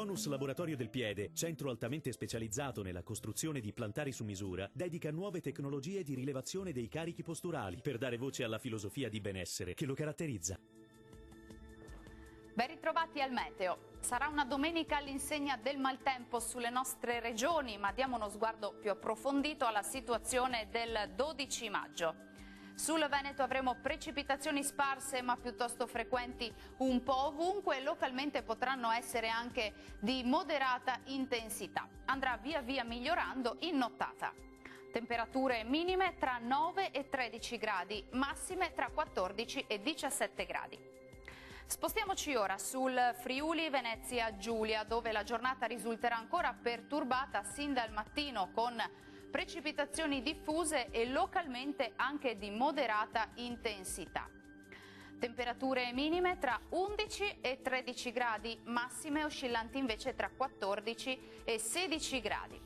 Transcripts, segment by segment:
Tonus Laboratorio del Piede, centro altamente specializzato nella costruzione di plantari su misura, dedica nuove tecnologie di rilevazione dei carichi posturali per dare voce alla filosofia di benessere che lo caratterizza. Ben ritrovati al meteo. Sarà una domenica all'insegna del maltempo sulle nostre regioni, ma diamo uno sguardo più approfondito alla situazione del 12 maggio. Sul Veneto avremo precipitazioni sparse ma piuttosto frequenti un po' ovunque e localmente potranno essere anche di moderata intensità. Andrà via via migliorando in nottata. Temperature minime tra 9 e 13 gradi, massime tra 14 e 17 gradi. Spostiamoci ora sul Friuli Venezia Giulia, dove la giornata risulterà ancora perturbata sin dal mattino con precipitazioni diffuse e localmente anche di moderata intensità. Temperature minime tra 11 e 13 gradi, massime oscillanti invece tra 14 e 16 gradi.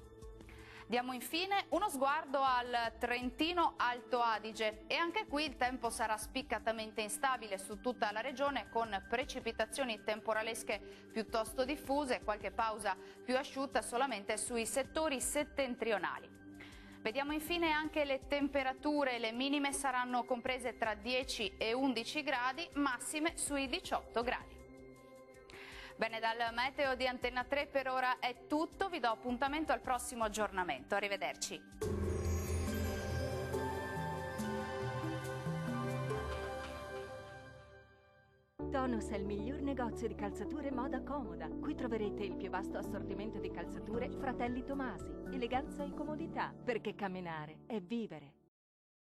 Diamo infine uno sguardo al Trentino Alto Adige e anche qui il tempo sarà spiccatamente instabile su tutta la regione con precipitazioni temporalesche piuttosto diffuse, qualche pausa più asciutta solamente sui settori settentrionali. Vediamo infine anche le temperature, le minime saranno comprese tra 10 e 11 gradi, massime sui 18 gradi. Bene, dal meteo di Antenna 3 per ora è tutto, vi do appuntamento al prossimo aggiornamento, arrivederci. Tonus è il miglior negozio di calzature moda comoda. Qui troverete il più vasto assortimento di calzature Fratelli Tomasi, eleganza e comodità, perché camminare è vivere.